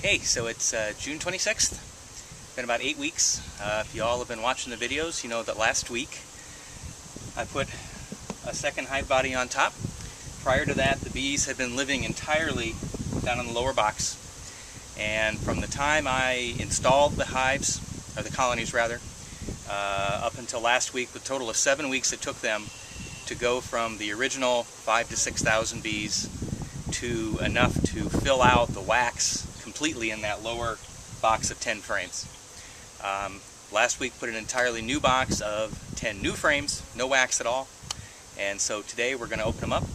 Okay, so it's June 26th. Been about 8 weeks. If you all have been watching the videos, you know that last week I put a second hive body on top. Prior to that, the bees had been living entirely down in the lower box. And from the time I installed the hives, or the colonies rather, up until last week, the total of 7 weeks it took them to go from the original 5,000 to 6,000 bees to enough to fill out the wax completely in that lower box of 10 frames. Last week put an entirely new box of 10 new frames, no wax at all. And so today we're going to open them up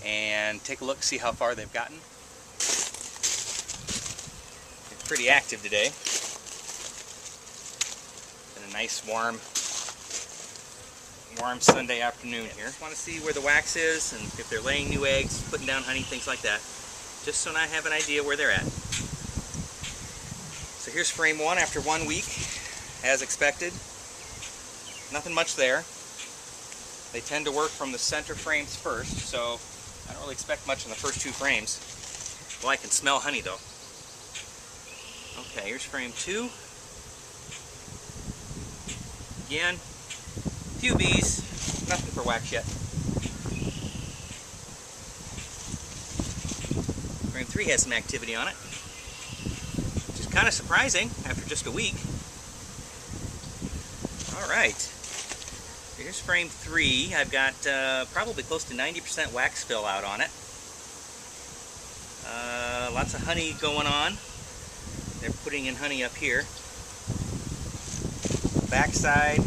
and take a look, see how far they've gotten. It's pretty active today. Been a nice warm Sunday afternoon here. Just want to see where the wax is and if they're laying new eggs, putting down honey, things like that. Just so I have an idea where they're at. So here's frame 1 after 1 week, as expected. Nothing much there. They tend to work from the center frames first, so I don't really expect much in the first 2 frames. Well, I can smell honey though. Okay, here's frame 2. Again, few bees, nothing for wax yet. Frame 3 has some activity on it, which is kind of surprising after just a week. Alright, here's frame 3. I've got probably close to 90% wax fill out on it. Lots of honey going on. They're putting in honey up here. Backside.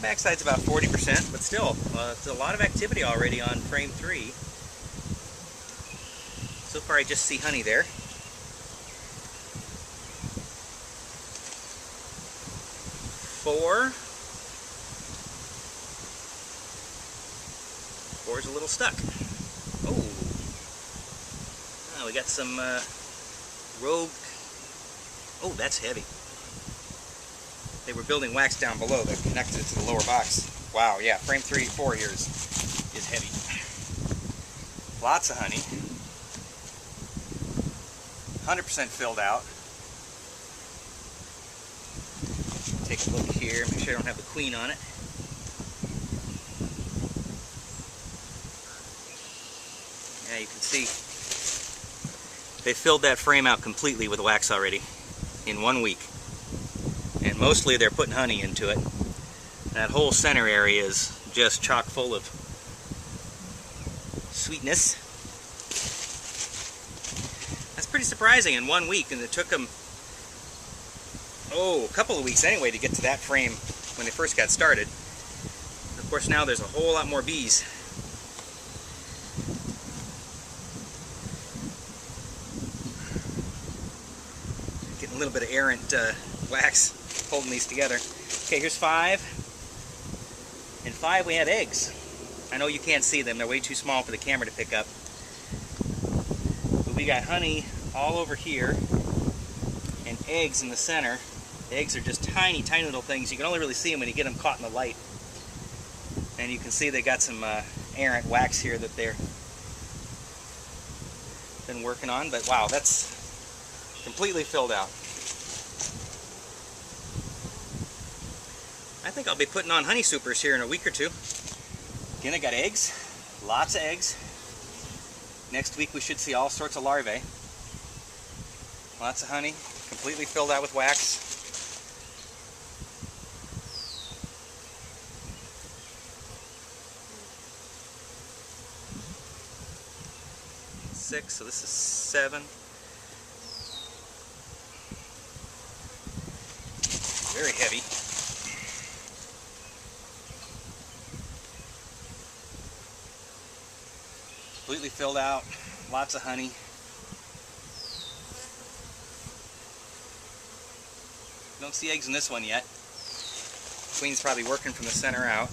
Backside's about 40%, but still, it's a lot of activity already on frame 3. So far I just see honey there. 4. 4's a little stuck. Oh, we got some rogue. Oh, that's heavy. They were building wax down below that connected it to the lower box. Wow, yeah, frame 4 here is heavy. Lots of honey. 100% filled out. Take a look here, make sure I don't have the queen on it. Yeah, you can see they filled that frame out completely with wax already in 1 week. And mostly they're putting honey into it. That whole center area is just chock full of sweetness. That's pretty surprising in 1 week, and it took them, a couple of weeks anyway to get to that frame when they first got started. And of course now there's a whole lot more bees. Getting a little bit of errant wax holding these together. Okay, here's 5. In 5 we have eggs. I know you can't see them, they're way too small for the camera to pick up. But we got honey all over here and eggs in the center. The eggs are just tiny, tiny little things. You can only really see them when you get them caught in the light. And you can see they got some errant wax here that they're been working on. But wow, that's completely filled out. I think I'll be putting on honey supers here in a week or 2. Again, I got eggs, lots of eggs. Next week we should see all sorts of larvae. Lots of honey, completely filled out with wax. Six, so this is 7. Very heavy. Completely filled out, lots of honey. Don't see eggs in this one yet. Queen's probably working from the center out.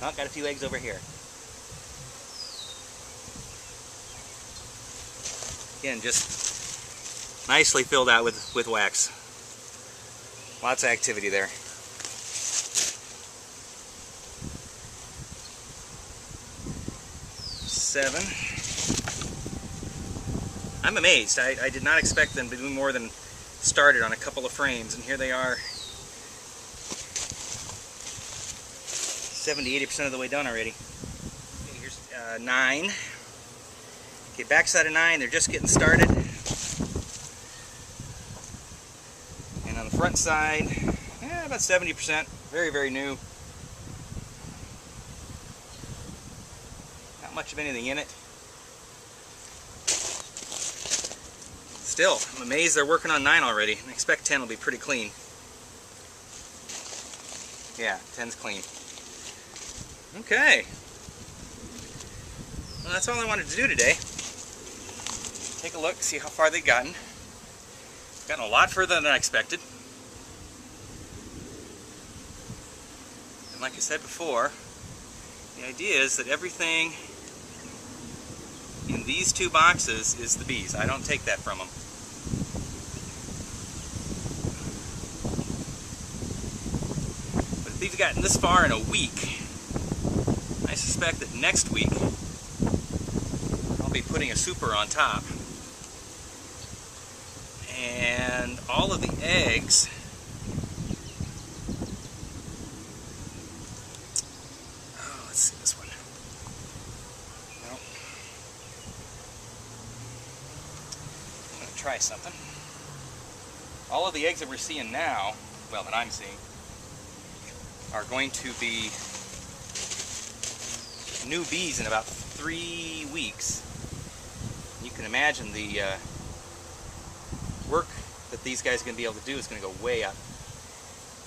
Oh, got a few eggs over here. Again, just nicely filled out with wax. Lots of activity there. 7. I'm amazed. I did not expect them to do more than started on a couple of frames, and here they are 70-80% of the way done already. Okay, here's 9. Okay, backside of 9, they're just getting started. And on the front side, about 70%. Very, very new. Not much of anything in it. Still, I'm amazed they're working on 9 already. I expect 10 will be pretty clean. Yeah, 10's clean. Okay. Well, that's all I wanted to do today. Take a look, see how far they've gotten. Gotten a lot further than I expected. And like I said before, the idea is that everything in these 2 boxes is the bees. I don't take that from them. But if they've gotten this far in a week, I suspect that next week I'll be putting a super on top. And all of the eggs let's see this one. Nope. I'm going to try something. All of the eggs that we're seeing now, well, that I'm seeing, are going to be new bees in about 3 weeks. You can imagine the work that these guys are going to be able to do is going to go way up.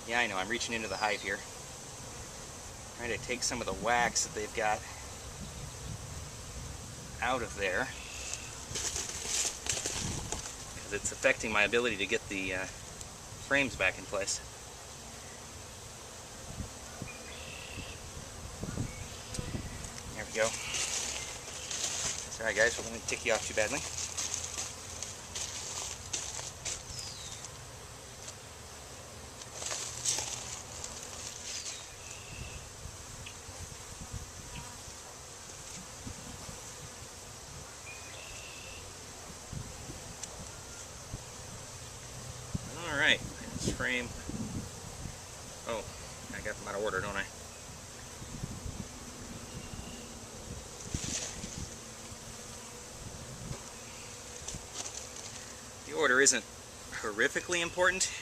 Yeah, I know, I'm reaching into the hive here. Trying to take some of the wax that they've got out of there, because it's affecting my ability to get the frames back in place. There we go. Sorry guys, we're going to tick you off too badly. Alright, let's frame. Oh, I got them out of order, don't I? The order isn't horrifically important,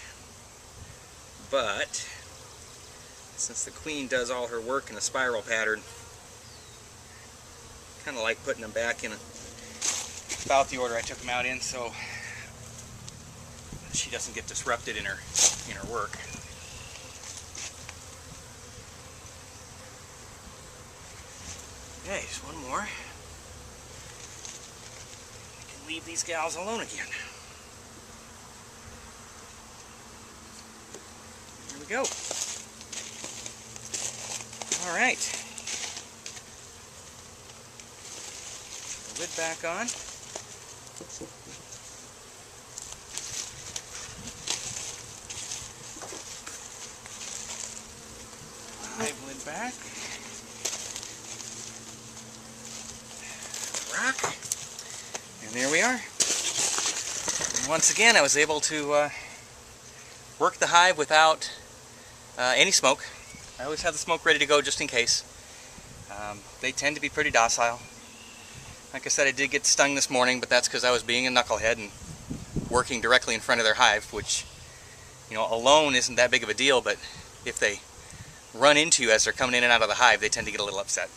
but since the queen does all her work in a spiral pattern, kind of like putting them back in about the order I took them out in, so she doesn't get disrupted in her work. Okay, just one more. I can leave these gals alone again. Here we go. All right. The lid back on. Hive lid back. Rock. And there we are. And once again, I was able to work the hive without any smoke. I always have the smoke ready to go just in case. They tend to be pretty docile. Like I said, I did get stung this morning, but that's because I was being a knucklehead and working directly in front of their hive, which, you know, alone isn't that big of a deal, but if they run into you as they're coming in and out of the hive, they tend to get a little upset.